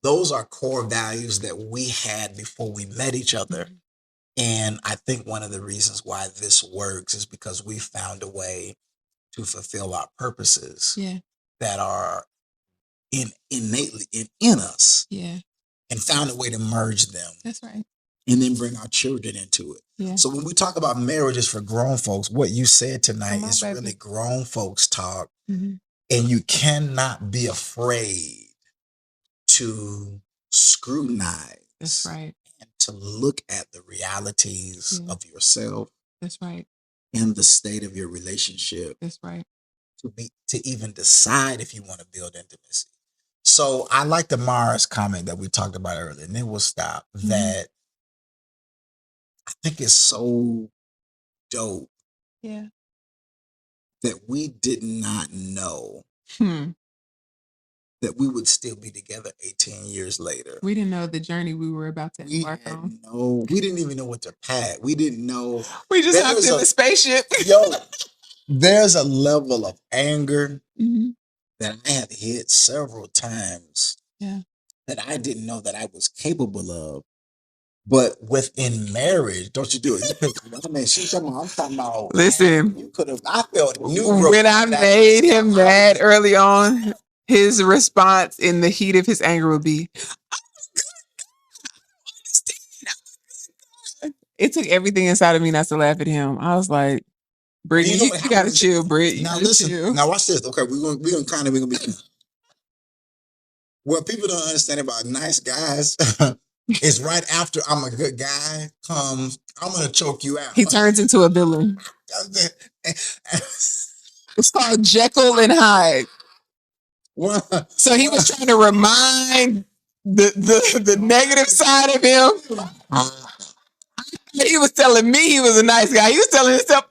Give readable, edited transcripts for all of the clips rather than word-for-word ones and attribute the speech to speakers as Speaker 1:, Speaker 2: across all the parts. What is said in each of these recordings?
Speaker 1: those are core values that we had before we met each other.
Speaker 2: Mhm.
Speaker 1: And I think one of the reasons why this works is because we found a way to fulfill our purposes
Speaker 2: Yeah.
Speaker 1: that are innately in us,
Speaker 2: Yeah.
Speaker 1: and found a way to merge them
Speaker 2: That's right.
Speaker 1: and then bring our children into it.
Speaker 2: Yeah.
Speaker 1: So when we talk about marriages for grown folks, what you said
Speaker 2: Come
Speaker 1: tonight
Speaker 2: on,
Speaker 1: is
Speaker 2: baby.
Speaker 1: really grown folks talk,
Speaker 2: Mhm.
Speaker 1: and you cannot be afraid to scrutinize
Speaker 2: That's right.
Speaker 1: and to look at the realities
Speaker 2: Yeah.
Speaker 1: of yourself
Speaker 2: That's right.
Speaker 1: and the state of your relationship
Speaker 2: That's right.
Speaker 1: to even decide if you want to build intimacy. So I like the Mars comment that we talked about earlier, and then we'll stop.
Speaker 2: Mhm.
Speaker 1: That I think is so dope
Speaker 2: Yeah.
Speaker 1: that we did not know
Speaker 2: Hmm.
Speaker 1: that we would still be together 18 years later.
Speaker 2: We didn't know the journey we were about to
Speaker 1: We
Speaker 2: embark on.
Speaker 1: we didn't even know what to pack. We didn't know.
Speaker 2: We just hopped
Speaker 1: There's
Speaker 2: in
Speaker 1: a-
Speaker 2: the spaceship.
Speaker 1: Yo, there's a level of anger
Speaker 2: Mhm.
Speaker 1: that I have hit several times
Speaker 2: Yeah.
Speaker 1: that I didn't know that I was capable of. But within marriage, don't you do it? I mean, I'm talking about.
Speaker 2: Listen.
Speaker 1: You could have. I felt new.
Speaker 2: When I made him mad early on, his response in the heat of his anger would be, it took everything inside of me not to laugh at him. I was like, Brittany, you gotta chill, Britt. You
Speaker 1: Now
Speaker 2: gotta
Speaker 1: listen.
Speaker 2: chill.
Speaker 1: Now watch this. Okay, we're gonna be. What people don't understand about nice guys is right after I'm a good guy comes, I'm gonna choke you out.
Speaker 2: He turns into a villain. It's called Jekyll and Hyde. So he was trying to remind the negative side of him. He was telling me he was a nice guy. He was telling himself,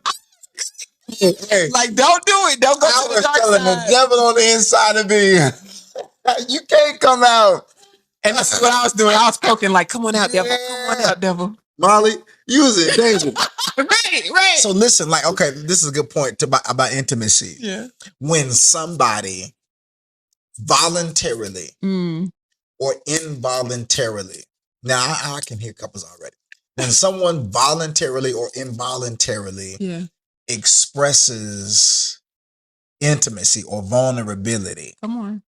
Speaker 2: like, don't do it. Don't go to the dark side. I was telling the
Speaker 1: devil on the inside of me, you can't come out.
Speaker 2: And that's what I was doing. I was poking like, come on out, devil. Come on out, devil.
Speaker 1: Molly, you was in danger.
Speaker 2: Right.
Speaker 1: So listen, like, okay, this is a good point about intimacy.
Speaker 2: Yeah.
Speaker 1: When somebody voluntarily or involuntarily, now I can hear couples already. When someone voluntarily or involuntarily expresses intimacy or vulnerability,
Speaker 2: come on,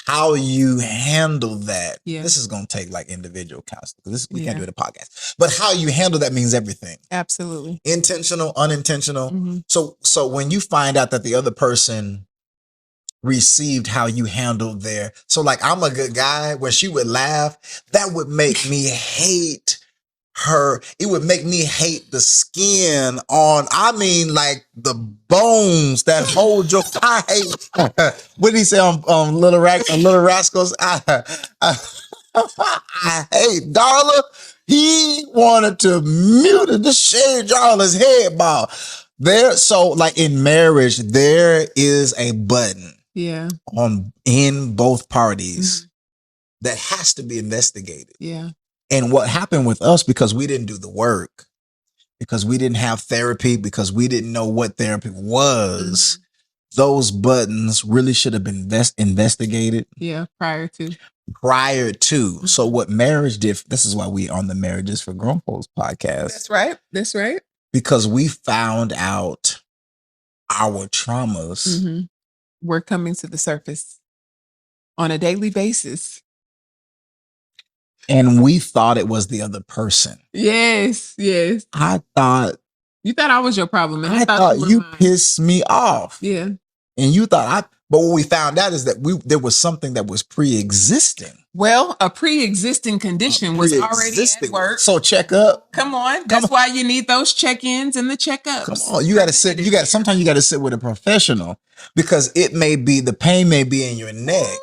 Speaker 1: how you handle that.
Speaker 2: Yeah.
Speaker 1: This is going to take like individual counseling. We can't do it in a podcast, but how you handle that means everything.
Speaker 2: Absolutely.
Speaker 1: Intentional, unintentional.
Speaker 2: Mm-hmm.
Speaker 1: So when you find out that the other person received how you handled so like, I'm a good guy, when she would laugh, that would make me hate her. It would make me hate the skin on, I mean, like the bones that hold your. I hate. What did he say on Little Rascals? I hate Darla. He wanted to mute the shade Darla's head ball. So like in marriage, there is a button.
Speaker 2: Yeah.
Speaker 1: In both parties that has to be investigated.
Speaker 2: Yeah.
Speaker 1: And what happened with us, because we didn't do the work, because we didn't have therapy, because we didn't know what therapy was, those buttons really should have been investigated.
Speaker 2: Yeah, prior to.
Speaker 1: So what marriage did, this is why we on the Marriages for Grown Folks podcast.
Speaker 2: That's right.
Speaker 1: Because we found out our traumas
Speaker 2: were coming to the surface on a daily basis.
Speaker 1: And we thought it was the other person.
Speaker 2: Yes.
Speaker 1: I thought.
Speaker 2: You thought I was your problem. And
Speaker 1: I thought you pissed me off.
Speaker 2: Yeah.
Speaker 1: And you thought but what we found out is that there was something that was pre-existing.
Speaker 2: Well, a pre-existing condition was already at work.
Speaker 1: So check up.
Speaker 2: Come on. That's why you need those check-ins and the checkups.
Speaker 1: Come on. You got to sit. Sometimes you got to sit with a professional, because the pain may be in your neck,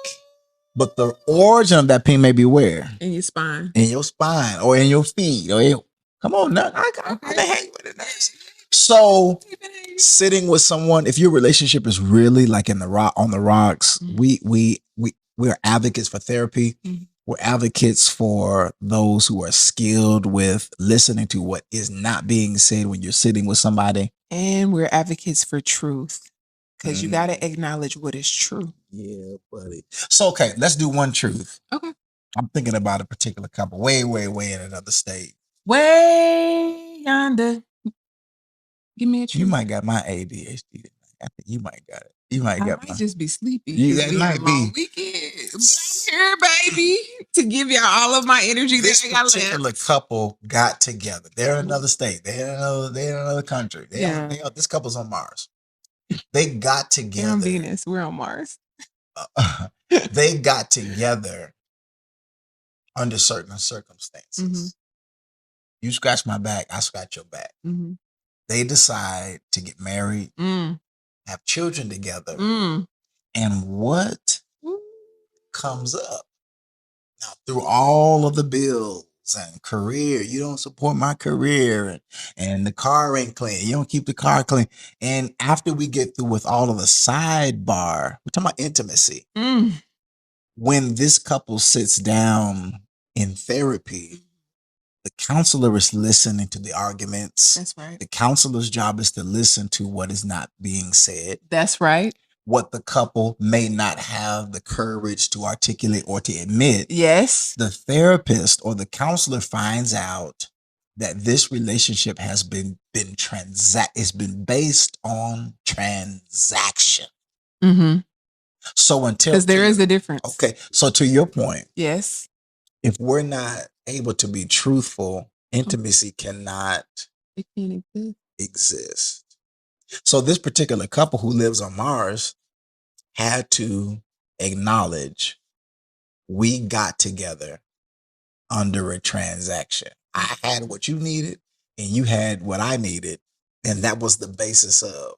Speaker 1: but the origin of that pain may be where?
Speaker 2: In your spine.
Speaker 1: In your spine or in your feet. Come on now. I can hang with it. So sitting with someone, if your relationship is really like on the rocks, we're advocates for therapy. We're advocates for those who are skilled with listening to what is not being said when you're sitting with somebody.
Speaker 2: And we're advocates for truth, because you got to acknowledge what is true.
Speaker 1: Yeah, buddy. So, okay, let's do one truth.
Speaker 2: Okay.
Speaker 1: I'm thinking about a particular couple way in another state.
Speaker 2: Way yonder. Give me a truth.
Speaker 1: You might got my ADHD. I think you might got it. You might got
Speaker 2: might just be sleepy.
Speaker 1: That might be.
Speaker 2: Weekend. But I'm here, baby, to give y'all all of my energy
Speaker 1: This
Speaker 2: that I got
Speaker 1: particular
Speaker 2: left.
Speaker 1: couple got together. They're in another state. They're in another country. This couple's on Mars. They got together.
Speaker 2: They're on Venus. We're on Mars.
Speaker 1: They got together under certain circumstances.
Speaker 2: Mm-hmm.
Speaker 1: You scratch my back, I scratch your back.
Speaker 2: Mm-hmm.
Speaker 1: They decide to get married, have children together. And what comes up? Now, through all of the bills and career, you don't support my career, and the car ain't clean. You don't keep the car clean. And after we get through with all of the sidebar, we're talking about intimacy. When this couple sits down in therapy, the counselor is listening to the arguments.
Speaker 2: That's right.
Speaker 1: The counselor's job is to listen to what is not being said.
Speaker 2: That's right.
Speaker 1: What the couple may not have the courage to articulate or to admit.
Speaker 2: Yes.
Speaker 1: The therapist or the counselor finds out that this relationship has been based on transaction.
Speaker 2: Mm-hmm.
Speaker 1: So until,
Speaker 2: because there is a difference.
Speaker 1: Okay. So to your point.
Speaker 2: Yes.
Speaker 1: If we're not able to be truthful, intimacy cannot exist. So this particular couple who lives on Mars had to acknowledge we got together under a transaction. I had what you needed and you had what I needed. And that was the basis of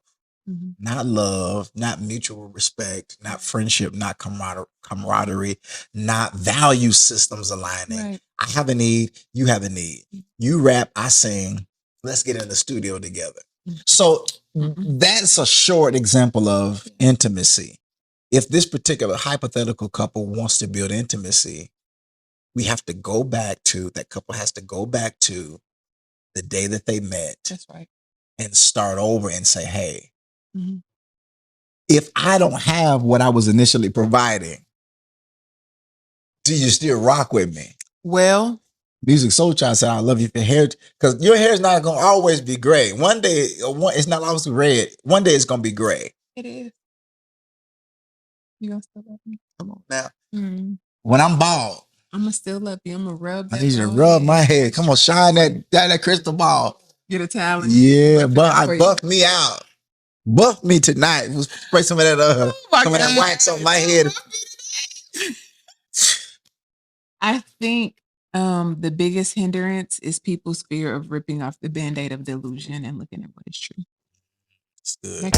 Speaker 1: not love, not mutual respect, not friendship, not camaraderie, not value systems aligning. Right. I have a need, you have a need. You rap, I sing. Let's get in the studio together. So that's a short example of intimacy. If this particular hypothetical couple wants to build intimacy, we have to go back to, that couple has to go back to the day that they met.
Speaker 2: That's right.
Speaker 1: And start over and say, hey, if I don't have what I was initially providing, do you still rock with me?
Speaker 2: Well,
Speaker 1: Music Soul Child said, I love you for hair, because your hair is not going to always be gray. One day, it's not always red. One day it's going to be gray.
Speaker 2: It is. You going to still love me?
Speaker 1: Come on now. When I'm bald,
Speaker 2: I'm going to still love you. I'm going to rub that.
Speaker 1: I need you to rub my head. Come on, shine that crystal ball.
Speaker 2: Get a towel.
Speaker 1: Yeah, but I buff me out. Buff me tonight. We'll spray some of that some of that wax on my head.
Speaker 2: I think the biggest hindrance is people's fear of ripping off the band-aid of the illusion and looking at what is true.
Speaker 1: It's good.